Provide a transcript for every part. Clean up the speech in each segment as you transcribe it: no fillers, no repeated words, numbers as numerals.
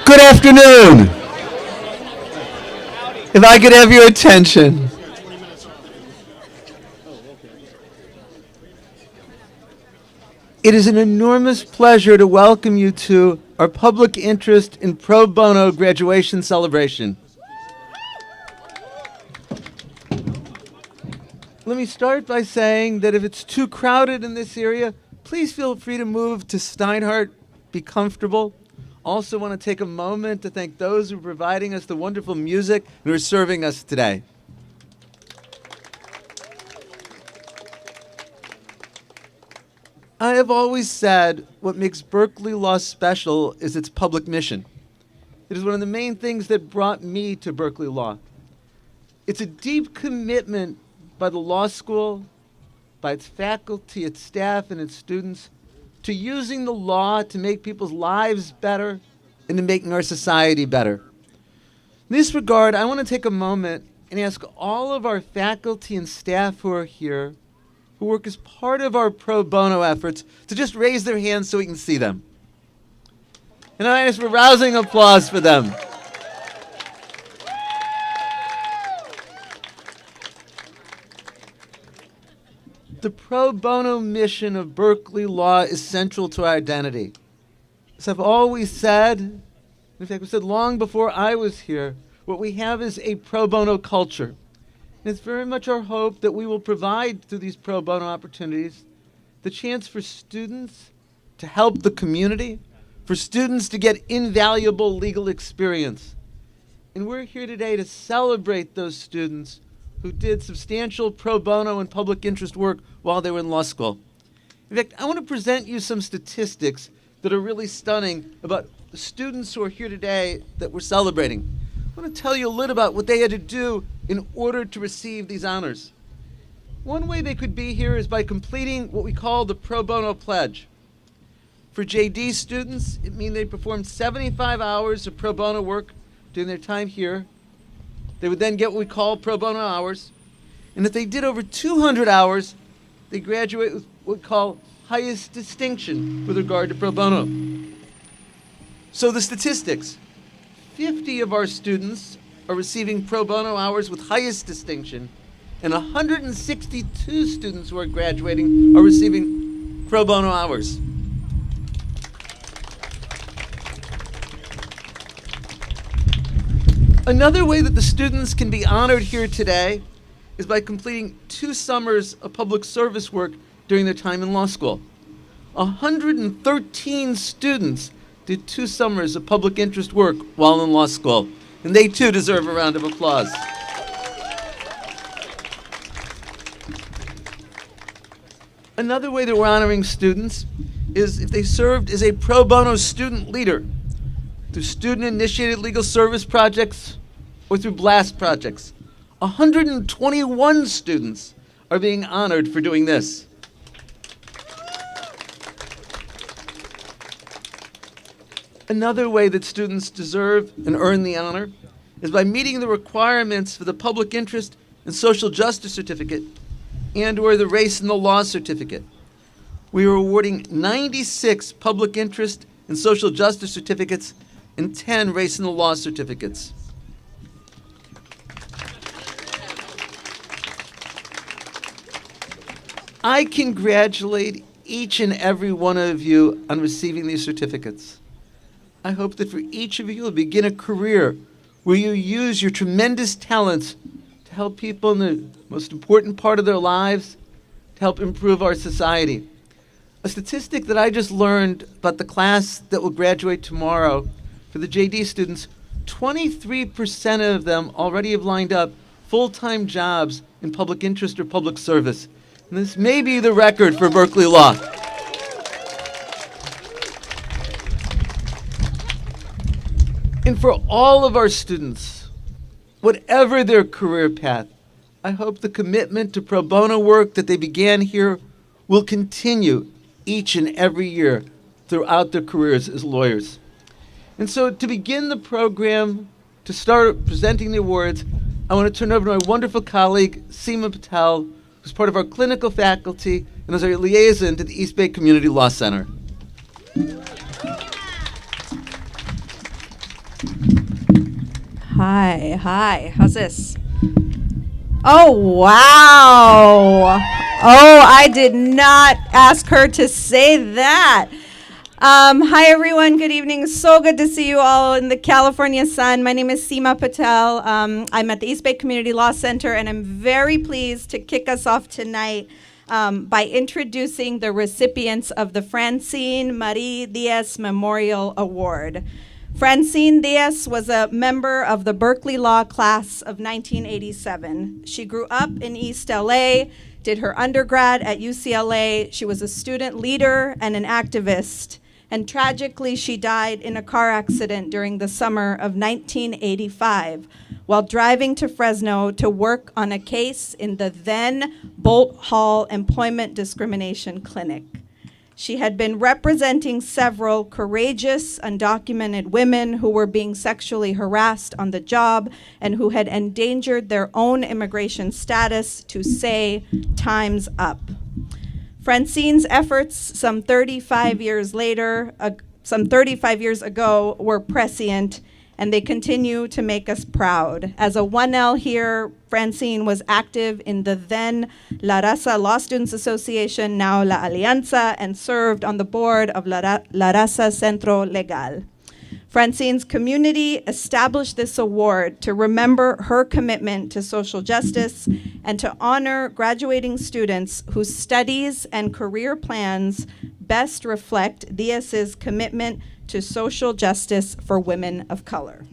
Good afternoon. If I could have your attention. It is an enormous pleasure to welcome you to our public interest in pro bono graduation celebration. Let me start by saying that if it's too crowded in this area, please feel free to move to Steinhardt, be comfortable. Also want to take a moment to thank those who are providing us the wonderful music and who are serving us today. I have always said what makes Berkeley Law special is its public mission. It is one of the main things that brought me to Berkeley Law. It's a deep commitment by the law school, by its faculty, its staff, and its students to using the law to make people's lives better and to making our society better. In this regard, I want to take a moment and ask all of our faculty and staff who are here, who work as part of our pro bono efforts, to just raise their hands so we can see them. And I ask for rousing applause for them. The pro bono mission of Berkeley Law is central to our identity. As I've always said, in fact, we said long before I was here, what we have is a pro bono culture. And it's very much our hope that we will provide through these pro bono opportunities the chance for students to help the community, for students to get invaluable legal experience. And we're here today to celebrate those students who did substantial pro bono and public interest work while they were in law school. In fact, I want to present you some statistics that are really stunning about the students who are here today that we're celebrating. I want to tell you a little about what they had to do in order to receive these honors. One way they could be here is by completing what we call the Pro Bono Pledge. For JD students, it means they performed 75 hours of pro bono work during their time here. They would then get what we call pro bono hours. And if they did over 200 hours, they graduate with what we call highest distinction with regard to pro bono. So the statistics. 50 of our students are receiving pro bono hours with highest distinction, and 162 students who are graduating are receiving pro bono hours. Another way that the students can be honored here today is by completing 2 summers of public service work during their time in law school. 113 students did 2 summers of public interest work while in law school, and they too deserve a round of applause. Another way that we're honoring students is if they served as a pro bono student leader through student-initiated legal service projects or through BLAST projects. 121 students are being honored for doing this. Another way that students deserve and earn the honor is by meeting the requirements for the Public Interest and Social Justice Certificate and/or the Race in the Law Certificate. We are awarding 96 Public Interest and Social Justice Certificates and 10 Race in the Law certificates. I congratulate each and every one of you on receiving these certificates. I hope that for each of you will begin a career where you use your tremendous talents to help people in the most important part of their lives, to help improve our society. A statistic that I just learned about the class that will graduate tomorrow, for the JD students, 23% of them already have lined up full-time jobs in public interest or public service. And this may be the record for Berkeley Law. And for all of our students, whatever their career path, I hope the commitment to pro bono work that they began here will continue each and every year throughout their careers as lawyers. And so to begin the program, to start presenting the awards, I want to turn over to my wonderful colleague, Seema Patel, who's part of our clinical faculty and is our liaison to the East Bay Community Law Center. Hi. How's this? Oh, wow. Oh, I did not ask her to say that. Hi, everyone. Good evening. So good to see you all in the California sun. My name is Seema Patel. I'm at the East Bay Community Law Center, and I'm very pleased to kick us off tonight by introducing the recipients of the Francine Marie Diaz Memorial Award. Francine Diaz was a member of the Berkeley Law class of 1987. She grew up in East LA, did her undergrad at UCLA. She was a student leader and an activist. And tragically, she died in a car accident during the summer of 1985 while driving to Fresno to work on a case in the then Bolt Hall Employment Discrimination Clinic. She had been representing several courageous, undocumented women who were being sexually harassed on the job and who had endangered their own immigration status to say, "Time's up." Francine's efforts some 35 years ago were prescient, and they continue to make us proud. As a 1L here, Francine was active in the then La Raza Law Students Association, now La Alianza, and served on the board of La Raza Centro Legal. Francine's community established this award to remember her commitment to social justice and to honor graduating students whose studies and career plans best reflect Diaz's commitment to social justice for women of color.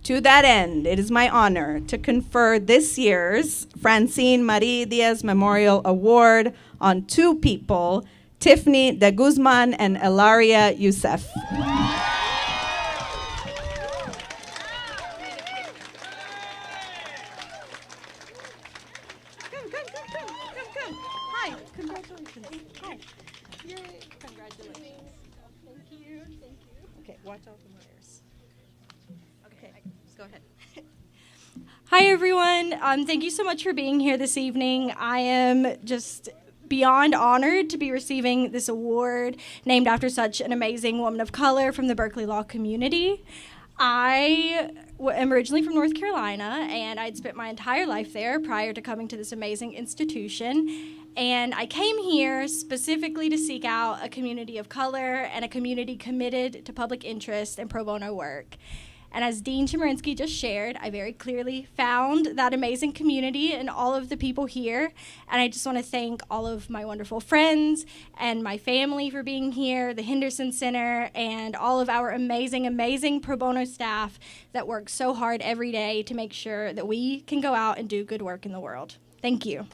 To that end, it is my honor to confer this year's Francine Marie Diaz Memorial Award on two people, Tiffany de Guzman and Ilaria Youssef. Come. Hi, congratulations. Hi. Yay, congratulations. Thank you. Okay, watch out for my ears. Okay, just go ahead. Hi, everyone. Thank you so much for being here this evening. I am just beyond honored to be receiving this award named after such an amazing woman of color from the Berkeley Law community. I am originally from North Carolina, and I'd spent my entire life there prior to coming to this amazing institution. And I came here specifically to seek out a community of color and a community committed to public interest and pro bono work. And as Dean Chemerinsky just shared, I very clearly found that amazing community in all of the people here. And I just want to thank all of my wonderful friends and my family for being here, the Henderson Center, and all of our amazing pro bono staff that work so hard every day to make sure that we can go out and do good work in the world. Thank you.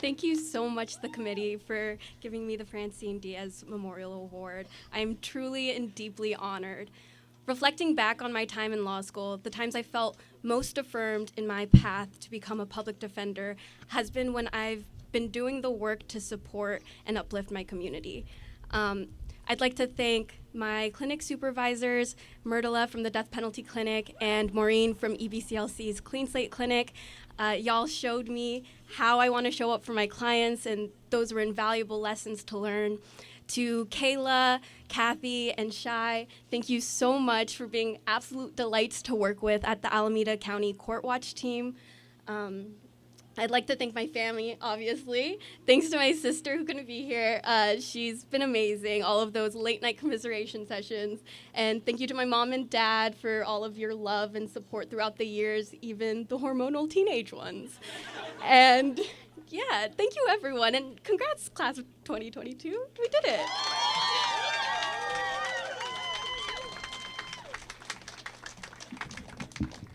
Thank you so much, the committee, for giving me the Francine Diaz Memorial Award. I am truly and deeply honored. Reflecting back on my time in law school, the times I felt most affirmed in my path to become a public defender has been when I've been doing the work to support and uplift my community. I'd like to thank my clinic supervisors, Myrtala from the Death Penalty Clinic and Maureen from EBCLC's Clean Slate Clinic. Y'all showed me how I want to show up for my clients, and those were invaluable lessons to learn. To Kayla, Kathi, and Shai, thank you so much for being absolute delights to work with at the Alameda County Court Watch team. I'd like to thank my family, obviously. Thanks to my sister who couldn't be here. She's been amazing, all of those late night commiseration sessions. And thank you to my mom and dad for all of your love and support throughout the years, even the hormonal teenage ones. And yeah, thank you everyone. And congrats, class of 2022. We did it.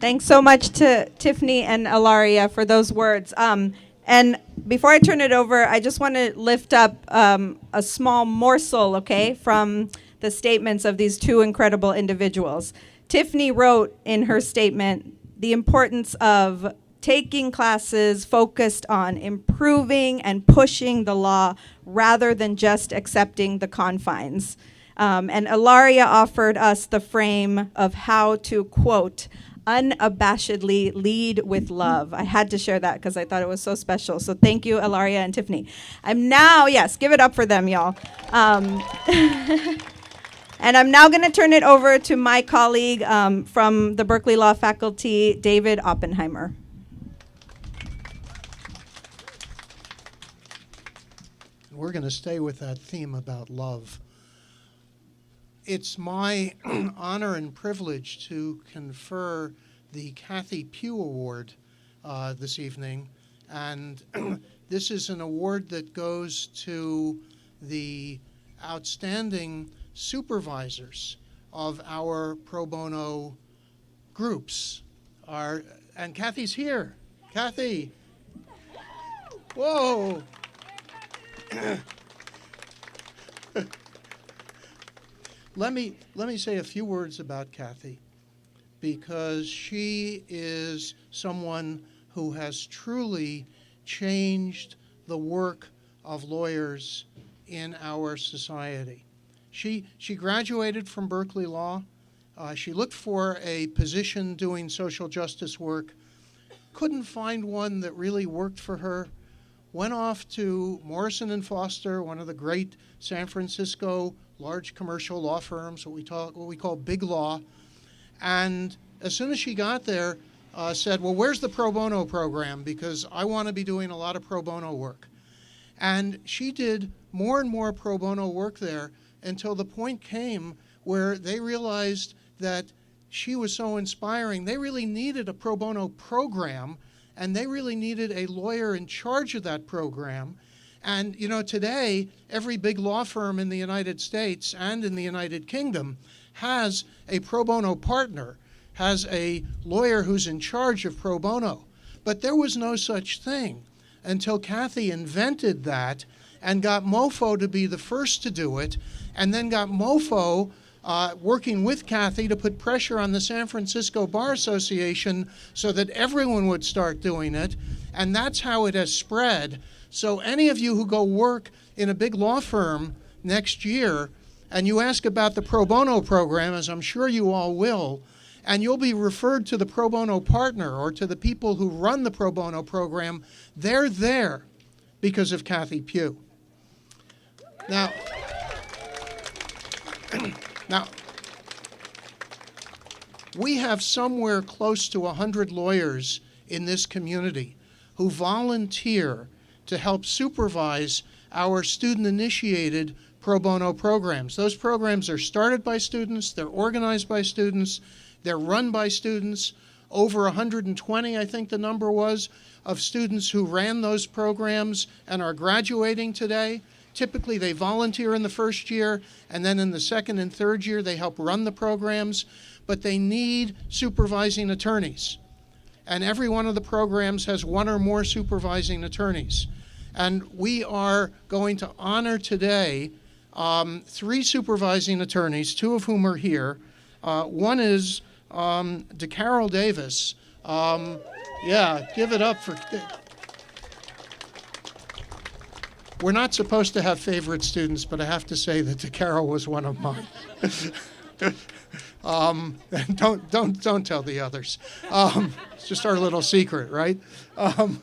Thanks so much to Tiffany and Ilaria for those words. And before I turn it over, I just want to lift up a small morsel, okay, from the statements of these two incredible individuals. Tiffany wrote in her statement the importance of taking classes focused on improving and pushing the law rather than just accepting the confines. And Ilaria offered us the frame of how to, quote, unabashedly lead with love. I had to share that because I thought it was so special. So thank you, Ilaria and Tiffany. I'm now, yes, give it up for them, y'all. And I'm now going to turn it over to my colleague from the Berkeley Law faculty, David Oppenheimer. We're going to stay with that theme about love. It's my honor and privilege to confer the Kathi Pugh Award this evening. And this is an award that goes to the outstanding supervisors of our pro bono groups. And Kathy's here. Kathi. Whoa. Let me say a few words about Kathi, because she is someone who has truly changed the work of lawyers in our society. She graduated from Berkeley Law. She looked for a position doing social justice work, couldn't find one that really worked for her, went off to Morrison and Foster, one of the great San Francisco large commercial law firms, what we call big law, and as soon as she got there, said, well, where's the pro bono program? Because I want to be doing a lot of pro bono work. And she did more and more pro bono work there until the point came where they realized that she was so inspiring. They really needed a pro bono program, and they really needed a lawyer in charge of that program. And, you know, today, every big law firm in the United States and in the United Kingdom has a pro bono partner, has a lawyer who's in charge of pro bono. But there was no such thing until Kathi invented that and got MoFo to be the first to do it, and then got MoFo working with Kathi to put pressure on the San Francisco Bar Association so that everyone would start doing it. And that's how it has spread. So any of you who go work in a big law firm next year and you ask about the pro bono program, as I'm sure you all will, and you'll be referred to the pro bono partner or to the people who run the pro bono program, they're there because of Kathi Pugh. Now, we have somewhere close to 100 lawyers in this community who volunteer to help supervise our student-initiated pro bono programs. Those programs are started by students, they're organized by students, they're run by students. Over 120, I think the number was, of students who ran those programs and are graduating today. Typically, they volunteer in the first year, and then in the second and third year, they help run the programs, but they need supervising attorneys. And every one of the programs has one or more supervising attorneys. And we are going to honor today 3 supervising attorneys, 2 of whom are here. One is DeCarol Davis. Yeah, give it up for... We're not supposed to have favorite students, but I have to say that DeCarol was one of mine. Don't tell the others. It's just our little secret, right? And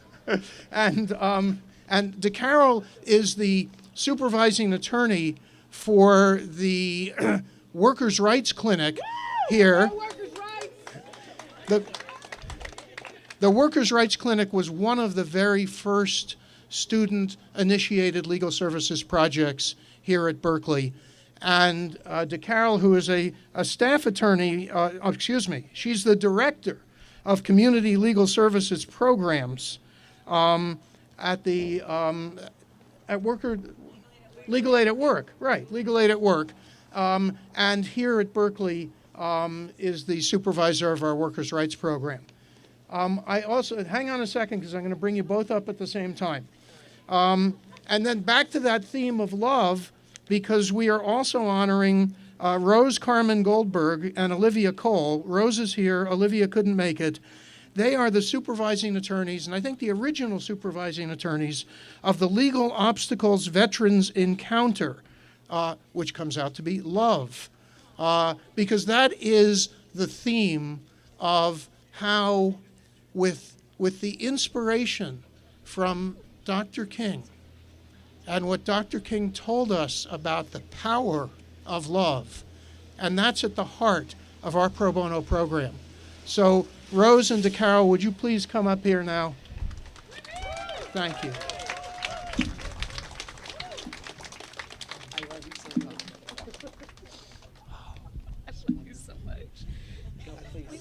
DeCarol is the supervising attorney for the Workers' Rights Clinic here. The Workers' Rights Clinic was one of the very first student-initiated legal services projects here at Berkeley. And DeCarol, who is a staff attorney, she's the director of community legal services programs at Legal Aid at Work, right, Legal Aid at Work. And here at Berkeley is the supervisor of our workers' rights program. I also, hang on a second because I'm going to bring you both up at the same time. And then back to that theme of love, because we are also honoring Rose Carmen Goldberg and Olivia Cole. Rose is here, Olivia couldn't make it. They are the supervising attorneys, and I think the original supervising attorneys of the Legal Obstacles Veterans Encounter, which comes out to be love, because that is the theme of how, with the inspiration from Dr. King and what Dr. King told us about the power of love, and that's at the heart of our pro bono program. So Rose and DeCarol, would you please come up here now? Thank you.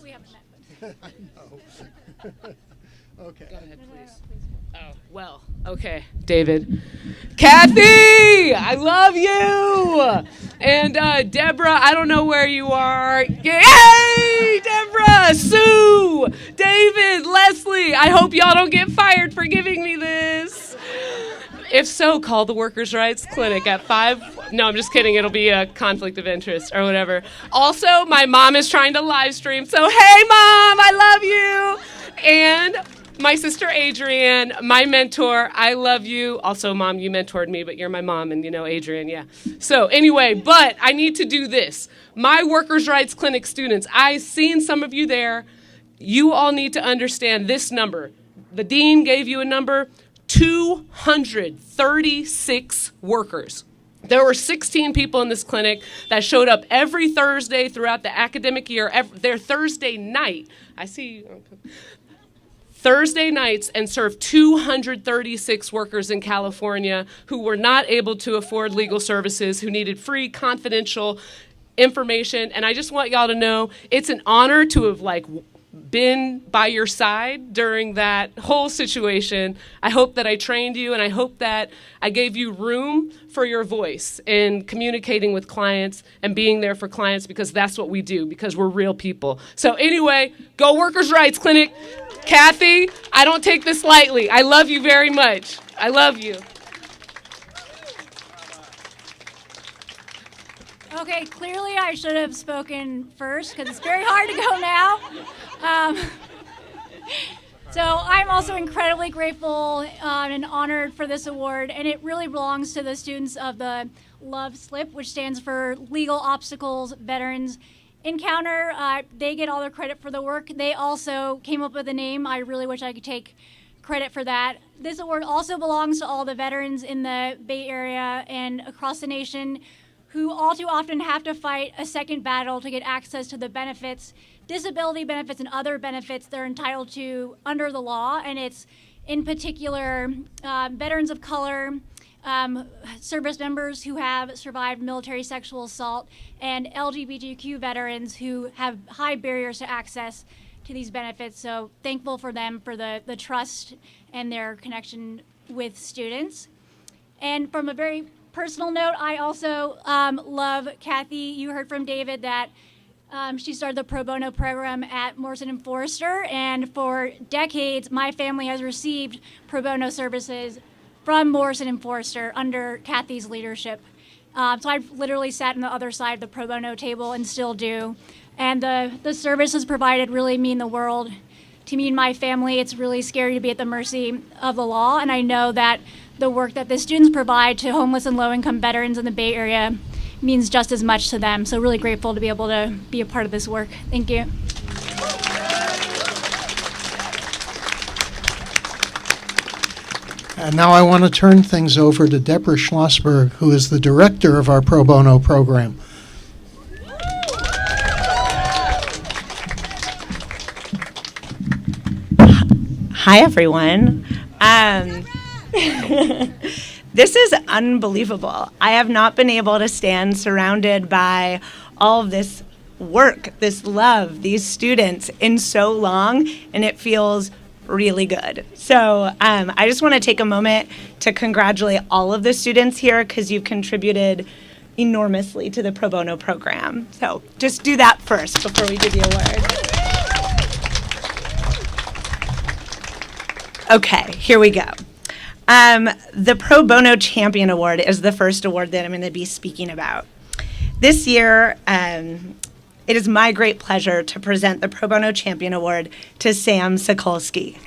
We haven't met. I know. Okay. Go ahead, please. Oh, well, okay, David. Kathi, I love you. And Deborah, I don't know where you are. Yay, Deborah, Sue, David, Leslie. I hope y'all don't get fired for giving me this. If so, call the Workers' Rights Clinic at 5. No, I'm just kidding. It'll be a conflict of interest or whatever. Also, my mom is trying to live stream. So, hey, Mom, I love you. And my sister Adrienne, my mentor, I love you. Also, Mom, you mentored me, but you're my mom, and you know Adrienne, yeah. So anyway, but I need to do this. My Workers' Rights Clinic students, I've seen some of you there. You all need to understand this number. The dean gave you a number, 236 workers. There were 16 people in this clinic that showed up every Thursday throughout the academic year, their Thursday night. I see Thursday nights, and served 236 workers in California who were not able to afford legal services, who needed free, confidential information. And I just want y'all to know it's an honor to have been by your side during that whole situation. I hope that I trained you, and I hope that I gave you room for your voice in communicating with clients and being there for clients, because that's what we do, because we're real people. So anyway, go Workers' Rights Clinic. Kathi, I don't take this lightly. I love you very much. I love you. Okay, clearly I should have spoken first because it's very hard to go now. So I'm also incredibly grateful and honored for this award, and it really belongs to the students of the LOVE SLIP, which stands for Legal Obstacles Veterans Encounter. They get all the credit for the work. They also came up with a name. I really wish I could take credit for that. This award also belongs to all the veterans in the Bay Area and across the nation who all too often have to fight a second battle to get access to the benefits, disability benefits and other benefits they're entitled to under the law. And it's in particular veterans of color, service members who have survived military sexual assault, and LGBTQ veterans who have high barriers to access to these benefits. So thankful for them for the trust and their connection with students. And from a very personal note, I also love Kathi. You heard from David that she started the pro bono program at Morrison & Foerster, and for decades my family has received pro bono services from Morrison & Foerster under Kathi's leadership. So I've literally sat on the other side of the pro bono table and still do. And the services provided really mean the world to me and my family. It's really scary to be at the mercy of the law, and I know that the work that the students provide to homeless and low-income veterans in the Bay Area means just as much to them. So really grateful to be able to be a part of this work. Thank you. And now I want to turn things over to Deborah Schlossberg, who is the director of our pro bono program. Hi, everyone. This is unbelievable. I have not been able to stand surrounded by all of this work, this love, these students in so long, and it feels really good. So I just want to take a moment to congratulate all of the students here because you've contributed enormously to the pro bono program. So just do that first before we do the award. Okay, here we go. The Pro Bono Champion Award is the first award that I'm going to be speaking about. This year, it is my great pleasure to present the Pro Bono Champion Award to Sam Sokolsky.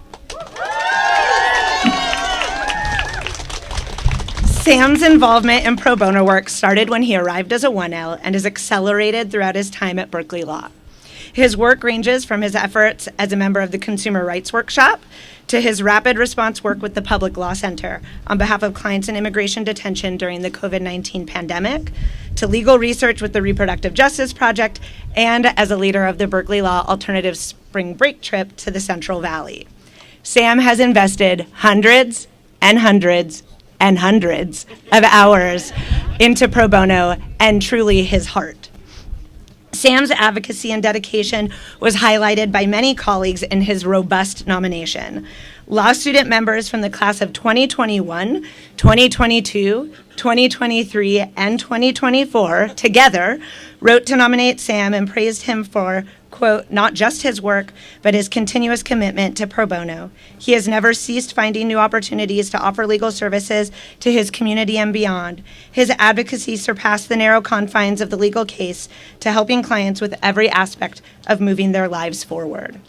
Sam's involvement in pro bono work started when he arrived as a 1L and has accelerated throughout his time at Berkeley Law. His work ranges from his efforts as a member of the Consumer Rights Workshop to his rapid response work with the Public Law Center on behalf of clients in immigration detention during the COVID-19 pandemic, to legal research with the Reproductive Justice Project, and as a leader of the Berkeley Law Alternative Spring Break trip to the Central Valley. Sam has invested hundreds and hundreds and hundreds of hours into pro bono, and truly his heart. Sam's advocacy and dedication was highlighted by many colleagues in his robust nomination. Law student members from the class of 2021, 2022, 2023, and 2024 together wrote to nominate Sam and praised him for, quote, not just his work, but his continuous commitment to pro bono. He has never ceased finding new opportunities to offer legal services to his community and beyond. His advocacy surpassed the narrow confines of the legal case to helping clients with every aspect of moving their lives forward.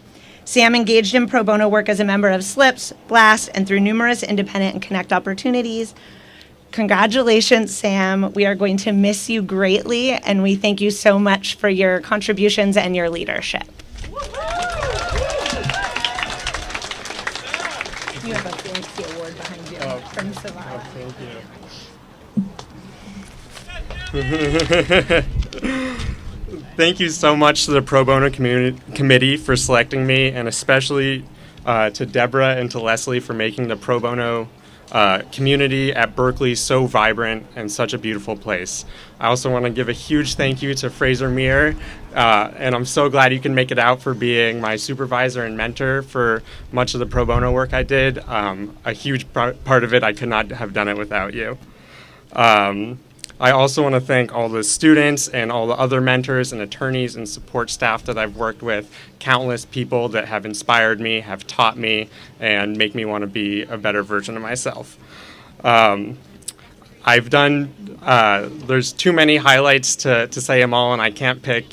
Sam engaged in pro bono work as a member of SLPS, BLAST, and through numerous independent and Connect opportunities. Congratulations, Sam. We are going to miss you greatly, and we thank you so much for your contributions and your leadership. You have a fancy award behind you from Savannah. Thank you. Thank you so much to the Pro Bono Committee for selecting me, and especially to Deborah and to Leslie for making the Pro Bono community at Berkeley so vibrant and such a beautiful place. I also want to give a huge thank you to Fraser Meir, and I'm so glad you can make it out for being my supervisor and mentor for much of the pro bono work I did. A huge part of it, I could not have done it without you. I also want to thank all the students and all the other mentors and attorneys and support staff that I've worked with, countless people that have inspired me, have taught me, and make me want to be a better version of myself. I've done, there's too many highlights to say them all, and I can't pick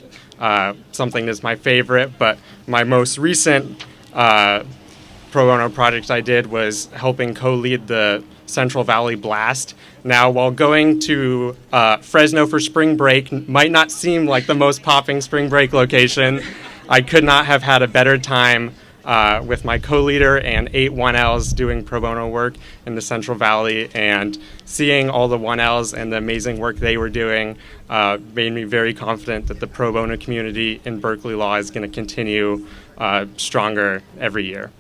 something that's my favorite, but my most recent pro bono project I did was helping co-lead the Central Valley Blast. Now, while going to Fresno for spring break might not seem like the most popping spring break location, I could not have had a better time with my co-leader and 8 1Ls doing pro bono work in the Central Valley, and seeing all the 1Ls and the amazing work they were doing made me very confident that the pro bono community in Berkeley Law is going to continue stronger every year.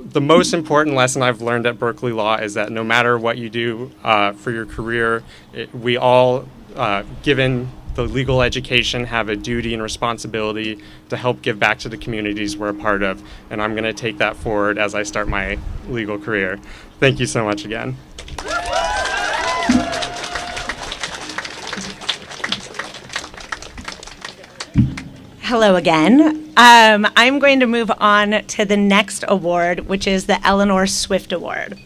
The most important lesson I've learned at Berkeley Law is that no matter what you do for your career, we all, given the legal education, have a duty and responsibility to help give back to the communities we're a part of. And I'm going to take that forward as I start my legal career. Thank you so much again. Hello again. I'm going to move on to the next award, which is the Eleanor Swift Award.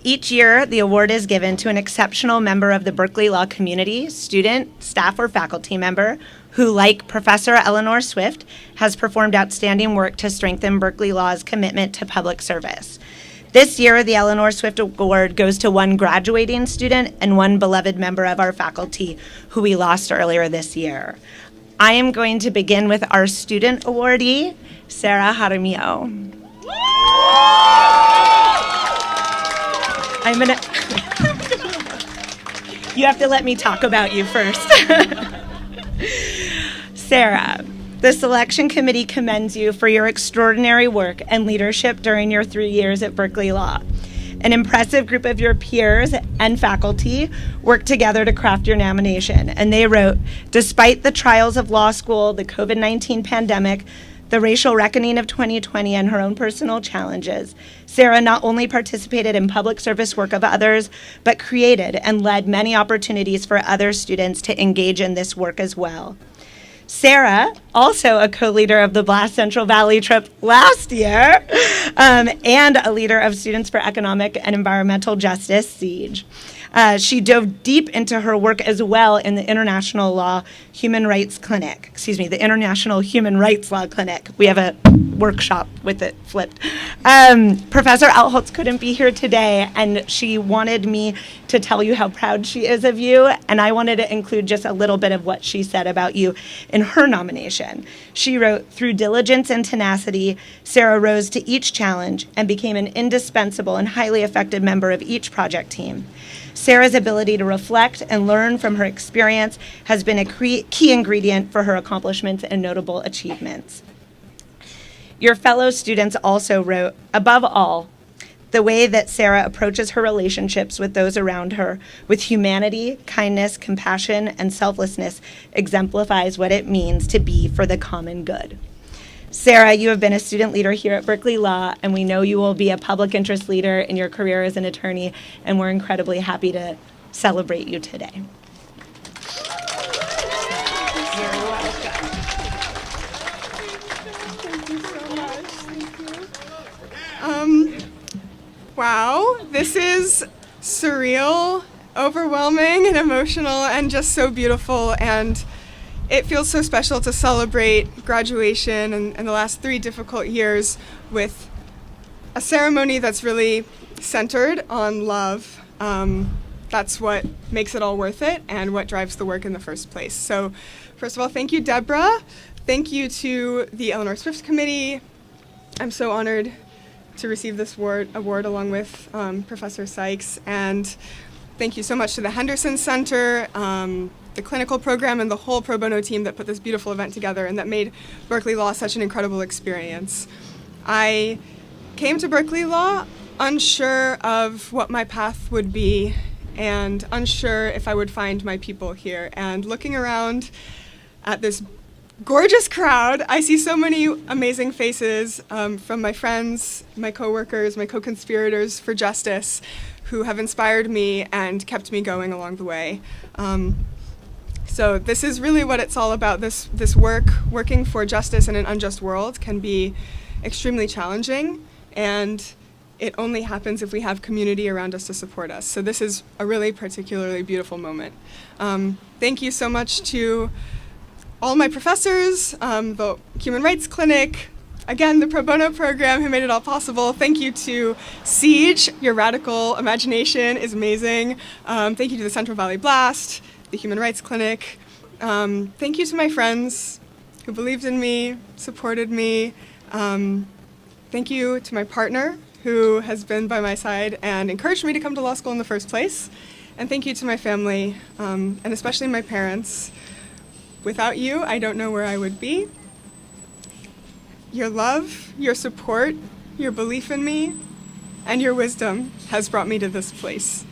Each year, the award is given to an exceptional member of the Berkeley Law community, student, staff, or faculty member who, like Professor Eleanor Swift, has performed outstanding work to strengthen Berkeley Law's commitment to public service. This year, the Eleanor Swift Award goes to one graduating student and one beloved member of our faculty who we lost earlier this year. I am going to begin with our student awardee, Sarah Jaramillo. I'm gonna, you have to let me talk about you first. Sarah, the selection committee commends you for your extraordinary work and leadership during your 3 years at Berkeley Law. An impressive group of your peers and faculty worked together to craft your nomination, and they wrote, despite the trials of law school, the COVID-19 pandemic, the racial reckoning of 2020, and her own personal challenges, Sarah not only participated in public service work of others, but created and led many opportunities for other students to engage in this work as well. Sarah, also a co-leader of the Blast Central Valley trip last year, and a leader of Students for Economic and Environmental Justice, SIEGE. She dove deep into her work as well in the International Human Rights Law Clinic. We have a workshop with it flipped. Professor Altholtz couldn't be here today, and she wanted me to tell you how proud she is of you, and I wanted to include just a little bit of what she said about you in her nomination. She wrote, "Through diligence and tenacity, Sarah rose to each challenge and became an indispensable and highly effective member of each project team. Sarah's ability to reflect and learn from her experience has been a key ingredient for her accomplishments and notable achievements." Your fellow students also wrote, "Above all, the way that Sarah approaches her relationships with those around her with humanity, kindness, compassion, and selflessness exemplifies what it means to be for the common good." Sarah, you have been a student leader here at Berkeley Law, and we know you will be a public interest leader in your career as an attorney, and we're incredibly happy to celebrate you today. Wow, this is surreal, overwhelming, and emotional, and just so beautiful. And it feels so special to celebrate graduation and the last 3 difficult years with a ceremony that's really centered on love. That's what makes it all worth it and what drives the work in the first place. So first of all, thank you, Deborah. Thank you to the Eleanor Swift Committee. I'm so honored to receive this award along with Professor Sykes. And thank you so much to the Henderson Center, the clinical program, and the whole pro bono team that put this beautiful event together and that made Berkeley Law such an incredible experience. I came to Berkeley Law unsure of what my path would be and unsure if I would find my people here. And looking around at this gorgeous crowd, I see so many amazing faces from my friends, my coworkers, my co-conspirators for justice who have inspired me and kept me going along the way. So this is really what it's all about. This working for justice in an unjust world can be extremely challenging, and it only happens if we have community around us to support us. So this is a really particularly beautiful moment. Thank you so much to all my professors, the Human Rights Clinic, again, the Pro Bono program who made it all possible. Thank you to Siege, your radical imagination is amazing. Thank you to the Central Valley Blast, the Human Rights Clinic. Thank you to my friends who believed in me, supported me. Thank you to my partner who has been by my side and encouraged me to come to law school in the first place. And thank you to my family, and especially my parents. Without you, I don't know where I would be. Your love, your support, your belief in me, and your wisdom has brought me to this place.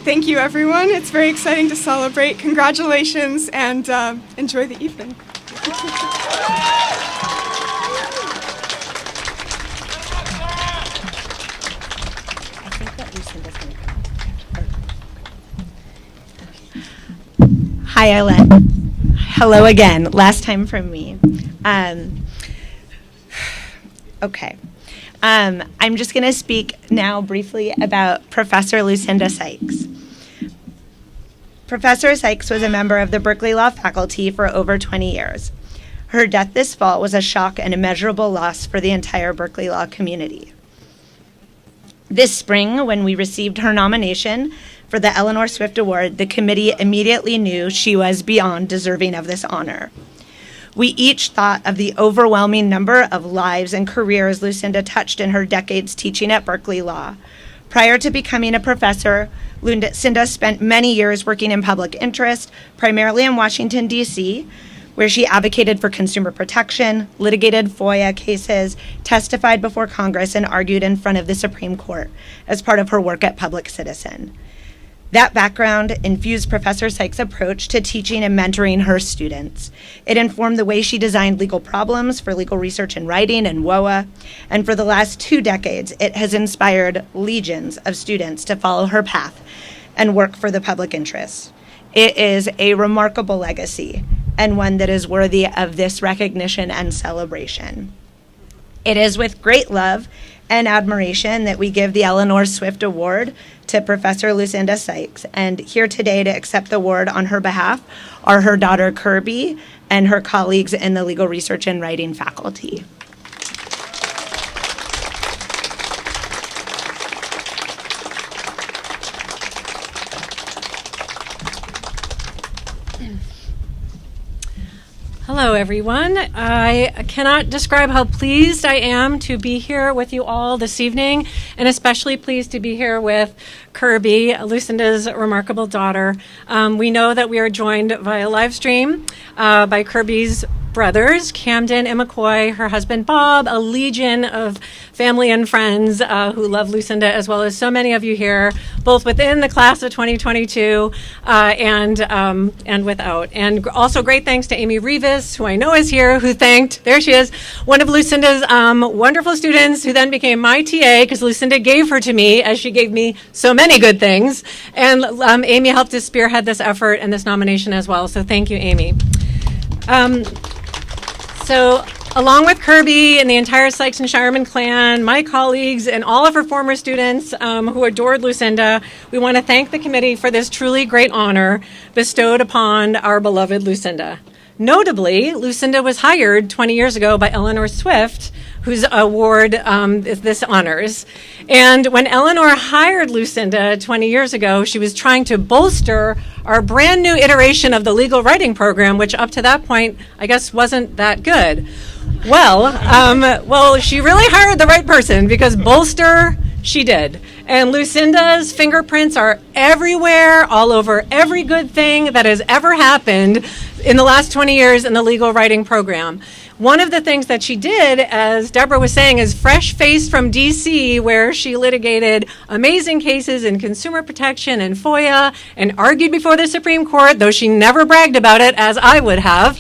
Thank you, everyone. It's very exciting to celebrate. Congratulations, and enjoy the evening. Hi, Eileen. Hello again. Last time from me. Okay. I'm just going to speak now briefly about Professor Lucinda Sykes. Professor Sykes was a member of the Berkeley Law faculty for over 20 years. Her death this fall was a shock and immeasurable loss for the entire Berkeley Law community. This spring, when we received her nomination for the Eleanor Swift Award, the committee immediately knew she was beyond deserving of this honor. We each thought of the overwhelming number of lives and careers Lucinda touched in her decades teaching at Berkeley Law. Prior to becoming a professor, Lucinda spent many years working in public interest, primarily in Washington, D.C., where she advocated for consumer protection, litigated FOIA cases, testified before Congress, and argued in front of the Supreme Court as part of her work at Public Citizen. That background infused Professor Sykes' approach to teaching and mentoring her students. It informed the way she designed legal problems for legal research and writing and WOA, and for the last 2 decades, it has inspired legions of students to follow her path and work for the public interest. It is a remarkable legacy, and one that is worthy of this recognition and celebration. It is with great love and admiration that we give the Eleanor Swift Award to Professor Lucinda Sykes. And here today to accept the award on her behalf are her daughter Kirby and her colleagues in the legal research and writing faculty. Hello, everyone. I cannot describe how pleased I am to be here with you all this evening, and especially pleased to be here with Kirby, Lucinda's remarkable daughter. We know that we are joined via live stream by Kirby's brothers, Camden and McCoy, her husband Bob, a legion of family and friends who love Lucinda, as well as so many of you here, both within the class of 2022 and without. And also great thanks to Amy Rivas, who I know is here, who thanked, there she is, one of Lucinda's wonderful students, who then became my TA, because Lucinda gave her to me, as she gave me so many good things. And Amy helped to spearhead this effort and this nomination as well, so thank you, Amy. So along with Kirby and the entire Sykes and Shireman clan, my colleagues, and all of her former students who adored Lucinda, we want to thank the committee for this truly great honor bestowed upon our beloved Lucinda. Notably, Lucinda was hired 20 years ago by Eleanor Swift, whose award this honors. And when Eleanor hired Lucinda 20 years ago, she was trying to bolster our brand new iteration of the legal writing program, which up to that point, I guess, wasn't that good. Well, she really hired the right person, because bolster she did. And Lucinda's fingerprints are everywhere, all over every good thing that has ever happened in the last 20 years in the legal writing program. One of the things that she did, as Deborah was saying, is fresh-faced from D.C., where she litigated amazing cases in consumer protection and FOIA and argued before the Supreme Court, though she never bragged about it, as I would have.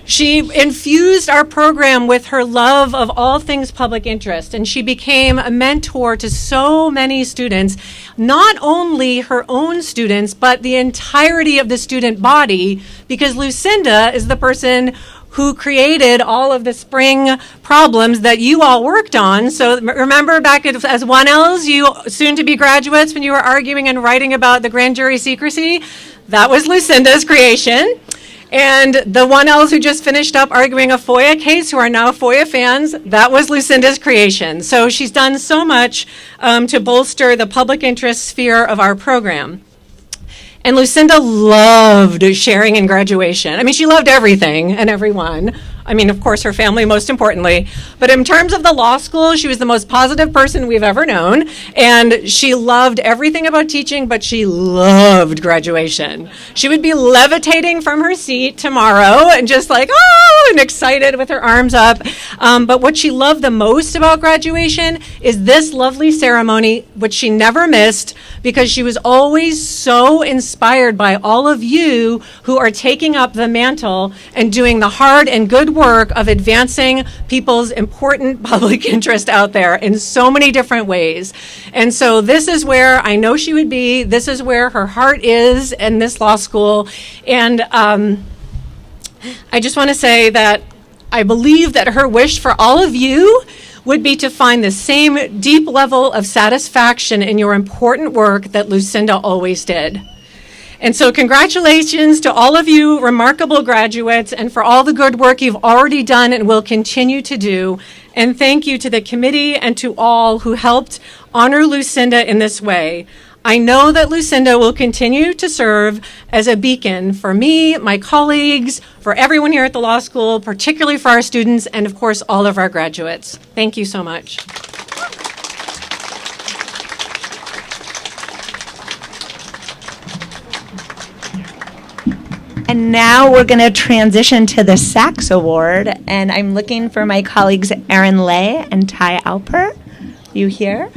She infused our program with her love of all things public interest, and she became a mentor to so many students, not only her own students, but the entirety of the student body, because Lucinda is the person who created all of the spring problems that you all worked on. So remember back as 1Ls, you soon-to-be graduates, when you were arguing and writing about the grand jury secrecy? That was Lucinda's creation. And the 1Ls who just finished up arguing a FOIA case, who are now FOIA fans, that was Lucinda's creation. So she's done so much to bolster the public interest sphere of our program. And Lucinda loved sharing in graduation. I mean, she loved everything and everyone. I mean, of course, her family most importantly. But in terms of the law school, she was the most positive person we've ever known. And she loved everything about teaching, but she loved graduation. She would be levitating from her seat tomorrow and just like, oh, and excited with her arms up. But what she loved the most about graduation is this lovely ceremony, which she never missed, because she was always so inspired by all of you who are taking up the mantle and doing the hard and good work of advancing people's important public interest out there in so many different ways. And so this is where I know she would be. This is where her heart is in this law school. And I just want to say that I believe that her wish for all of you would be to find the same deep level of satisfaction in your important work that Lucinda always did. And so congratulations to all of you remarkable graduates, and for all the good work you've already done and will continue to do. And thank you to the committee and to all who helped honor Lucinda in this way. I know that Lucinda will continue to serve as a beacon for me, my colleagues, for everyone here at the law school, particularly for our students, and of course, all of our graduates. Thank you so much. And now we're going to transition to the Sachs Award, and I'm looking for my colleagues Erin Lay and Ty Alper. You here?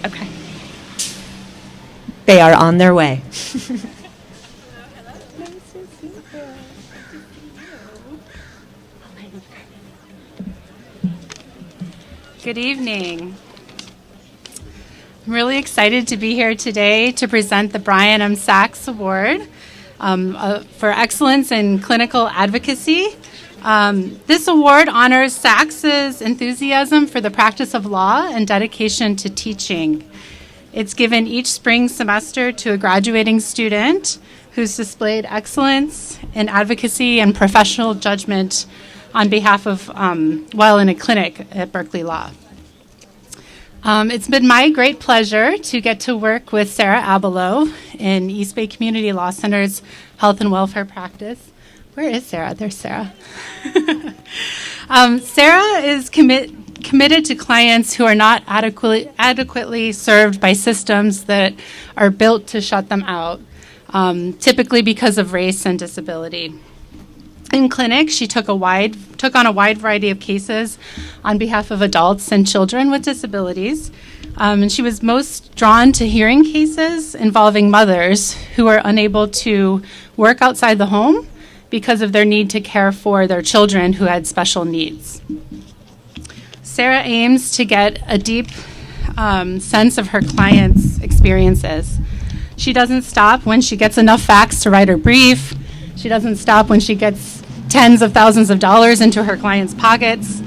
Okay. They are on their way. Good evening. I'm really excited to be here today to present the Brian M. Sachs Award for Excellence in Clinical Advocacy. This award honors Sachs's enthusiasm for the practice of law and dedication to teaching. It's given each spring semester to a graduating student who's displayed excellence in advocacy and professional judgment on behalf of, while in a clinic at Berkeley Law. It's been my great pleasure to get to work with Sarah Abelow in East Bay Community Law Center's Health and Welfare Practice. Where is Sarah? There's Sarah. Sarah is committed to clients who are not adequately served by systems that are built to shut them out, typically because of race and disability. In clinic, she took on a wide variety of cases on behalf of adults and children with disabilities. And she was most drawn to hearing cases involving mothers who are unable to work outside the home because of their need to care for their children who had special needs. Sarah aims to get a deep sense of her clients' experiences. She doesn't stop when she gets enough facts to write her brief. She doesn't stop when she gets tens of thousands of dollars into her clients' pockets.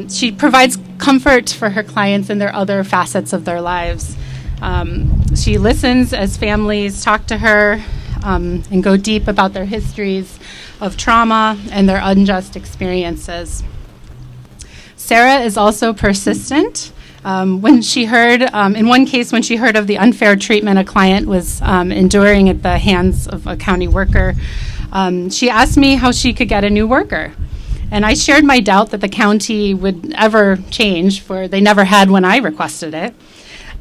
She provides comfort for her clients in their other facets of their lives. She listens as families talk to her and go deep about their histories of trauma and their unjust experiences. Sarah is also persistent. When she heard, in one case, when she heard of the unfair treatment a client was enduring at the hands of a county worker, she asked me how she could get a new worker. And I shared my doubt that the county would ever change, for they never had when I requested it.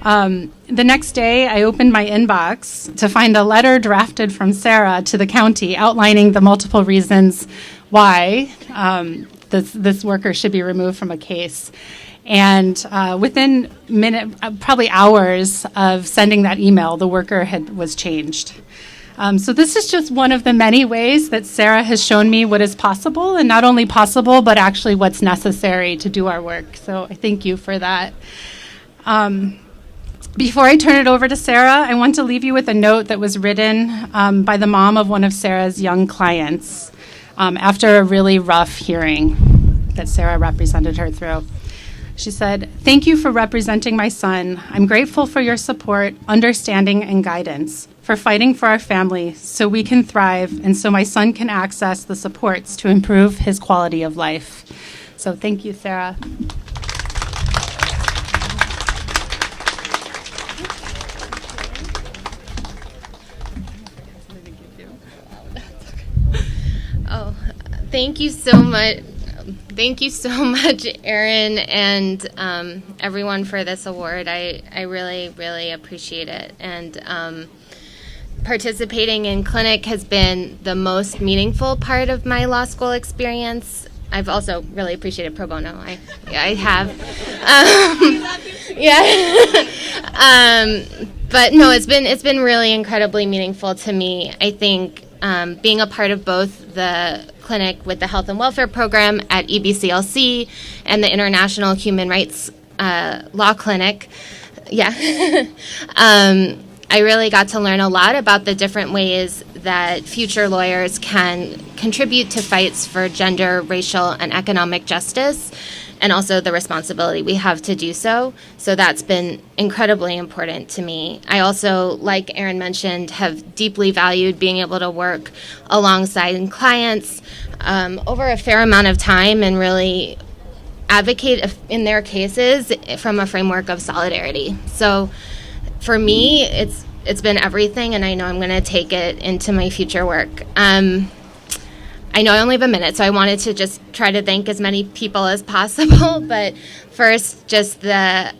The next day, I opened my inbox to find a letter drafted from Sarah to the county outlining the multiple reasons why this worker should be removed from a case. And within probably hours of sending that email, the worker was changed. So this is just one of the many ways that Sarah has shown me what is possible, and not only possible, but actually what's necessary to do our work. So I thank you for that. Before I turn it over to Sarah, I want to leave you with a note that was written by the mom of one of Sarah's young clients after a really rough hearing that Sarah represented her through. She said, "Thank you for representing my son. I'm grateful for your support, understanding, and guidance, for fighting for our family so we can thrive and so my son can access the supports to improve his quality of life." So thank you, Sarah. Oh, thank you so much. Thank you so much, Erin, and everyone for this award. I really, really appreciate it. And participating in clinic has been the most meaningful part of my law school experience. I've also really appreciated pro bono. I have. But no, it's been really incredibly meaningful to me. I think being a part of both the clinic with the Health and Welfare Program at EBCLC and the International Human Rights Law Clinic, I really got to learn a lot about the different ways that future lawyers can contribute to fights for gender, racial, and economic justice, and also the responsibility we have to do so. So that's been incredibly important to me. I also, like Erin mentioned, have deeply valued being able to work alongside clients over a fair amount of time and really advocate in their cases from a framework of solidarity. So for me, it's been everything, and I know I'm going to take it into my future work. I know I only have a minute, so I wanted to just try to thank as many people as possible. But first, just the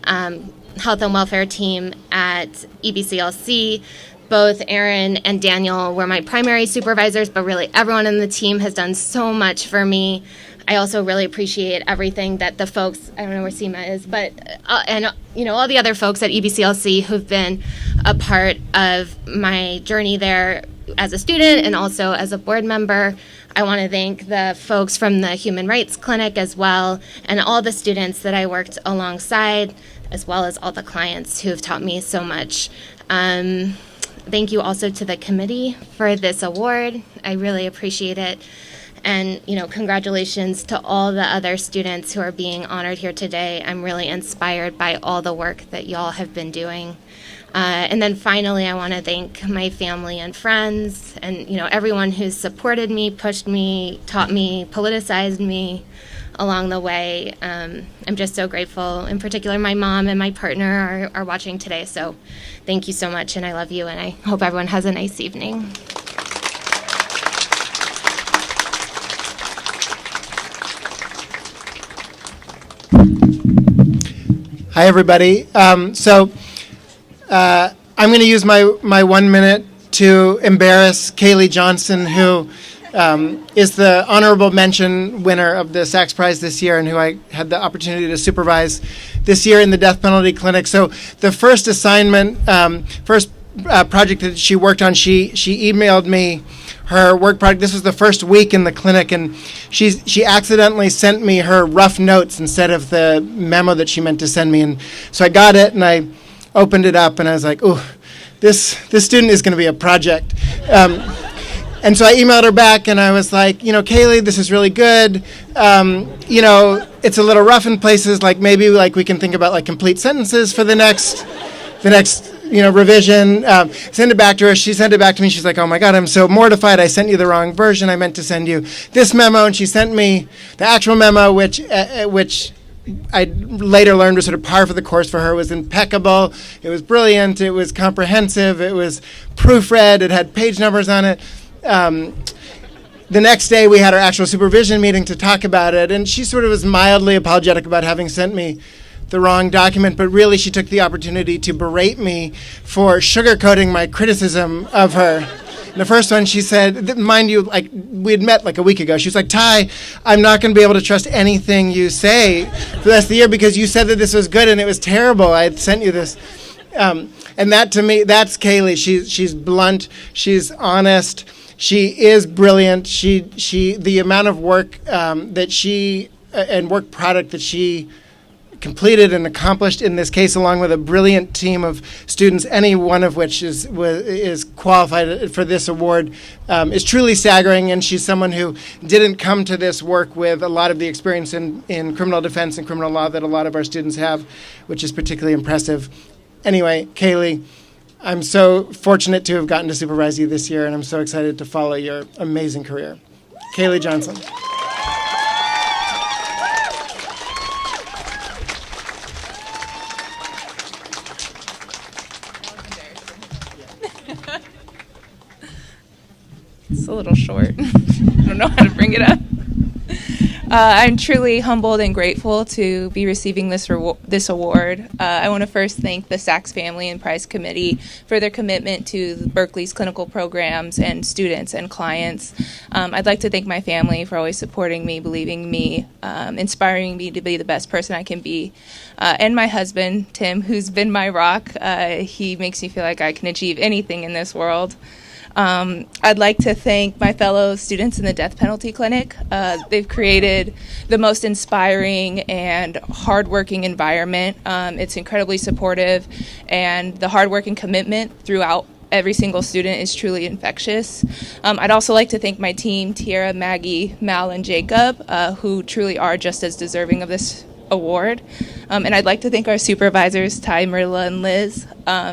health and welfare team at EBCLC. Both Erin and Daniel were my primary supervisors, but really everyone in the team has done so much for me. I also really appreciate everything that the folks, I don't know where Seema is, but, and all the other folks at EBCLC who've been a part of my journey there as a student and also as a board member. I want to thank the folks from the Human Rights Clinic as well, and all the students that I worked alongside, as well as all the clients who have taught me so much. Thank you also to the committee for this award. I really appreciate it. And, congratulations to all the other students who are being honored here today. I'm really inspired by all the work that y'all have been doing. And then finally, I want to thank my family and friends and, everyone who's supported me, pushed me, taught me, politicized me along the way. I'm just so grateful. In particular, my mom and my partner are watching today. So thank you so much, and I love you, and I hope everyone has a nice evening. Hi, everybody. I'm going to use my 1 minute to embarrass Kaylee Johnson, who is the honorable mention winner of the Sachs Prize this year and who I had the opportunity to supervise this year in the death penalty clinic. So the first assignment, project that she worked on, she emailed me her work product. This was the first week in the clinic, and she accidentally sent me her rough notes instead of the memo that she meant to send me. And so I got it, and I opened it up, and I was like, "Ooh, this student is going to be a project." And so I emailed her back, and I was like, Kaylee, this is really good. It's a little rough in places. Like maybe we can think about complete sentences for the next revision. Send it back to her. She sent it back to me. She's like, "Oh my God, I'm so mortified. I sent you the wrong version. I meant to send you this memo." And she sent me the actual memo, which I later learned was sort of par for the course for her. It was impeccable. It was brilliant. It was comprehensive. It was proofread. It had page numbers on it. The next day we had our actual supervision meeting to talk about it, and she sort of was mildly apologetic about having sent me the wrong document, but really she took the opportunity to berate me for sugarcoating my criticism of her. The first one, she said, mind you, we had met a week ago. She was like, "Ty, I'm not going to be able to trust anything you say for the rest of the year because you said that this was good and it was terrible. I had sent you this." And that, to me, that's Kaylee. She's blunt. She's honest. She is brilliant. The amount of work that she and work product that she completed and accomplished in this case, along with a brilliant team of students, any one of which is qualified for this award, is truly staggering. And she's someone who didn't come to this work with a lot of the experience in criminal defense and criminal law that a lot of our students have, which is particularly impressive. Anyway, Kaylee, I'm so fortunate to have gotten to supervise you this year, and I'm so excited to follow your amazing career. Kaylee Johnson. It's a little short. I don't know how to bring it up. I'm truly humbled and grateful to be receiving this award. I want to first thank the Sachs family and prize committee for their commitment to Berkeley's clinical programs and students and clients. I'd like to thank my family for always supporting me, believing in me, inspiring me to be the best person I can be, and my husband, Tim, who's been my rock. He makes me feel like I can achieve anything in this world. I'd like to thank my fellow students in the death penalty clinic. They've created the most inspiring and hardworking environment. It's incredibly supportive, and the hard work and commitment throughout every single student is truly infectious. I'd also like to thank my team, Tiara, Maggie, Mal, and Jacob, who truly are just as deserving of this award. And I'd like to thank our supervisors, Ty, Marilla, and Liz.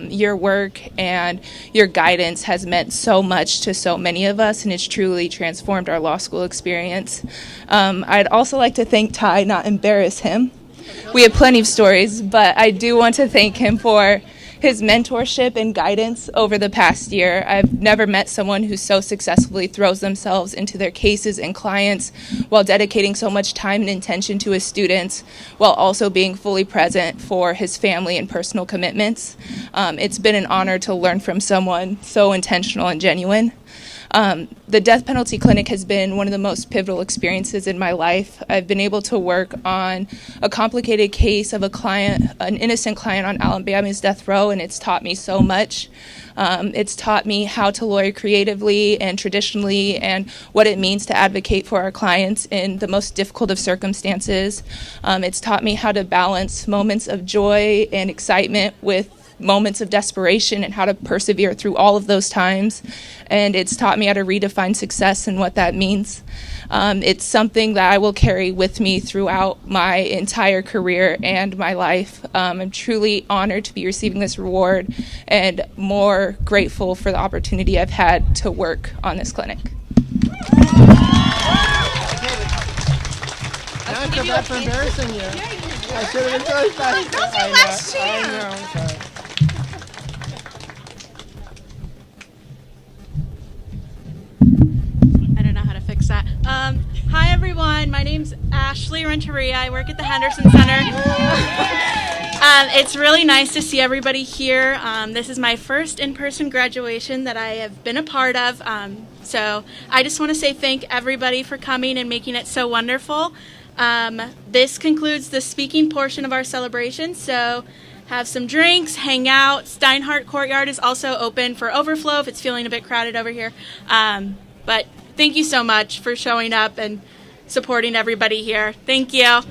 Your work and your guidance has meant so much to so many of us, and it's truly transformed our law school experience. I'd also like to thank Ty, not embarrass him. We have plenty of stories, but I do want to thank him for his mentorship and guidance over the past year. I've never met someone who so successfully throws themselves into their cases and clients while dedicating so much time and attention to his students, while also being fully present for his family and personal commitments. It's been an honor to learn from someone so intentional and genuine. The death penalty clinic has been one of the most pivotal experiences in my life. I've been able to work on a complicated case of a client, an innocent client on Alabama's death row, and it's taught me so much. It's taught me how to lawyer creatively and traditionally, and what it means to advocate for our clients in the most difficult of circumstances. It's taught me how to balance moments of joy and excitement with moments of desperation and how to persevere through all of those times. And it's taught me how to redefine success and what that means. It's something that I will carry with me throughout my entire career and my life. I'm truly honored to be receiving this reward and more grateful for the opportunity I've had to work on this clinic. Now I feel bad for embarrassing you. I should have been really fast. That was your last chance. I know, I'm sorry. I don't know how to fix that. Hi, everyone. My name's Ashley Renteria. I work at the Henderson Center. It's really nice to see everybody here. This is my first in-person graduation that I have been a part of. So I just want to say thank everybody for coming and making it so wonderful. This concludes the speaking portion of our celebration. So have some drinks, hang out. Steinhardt Courtyard is also open for overflow if it's feeling a bit crowded over here. But thank you so much for showing up and supporting everybody here. Thank you.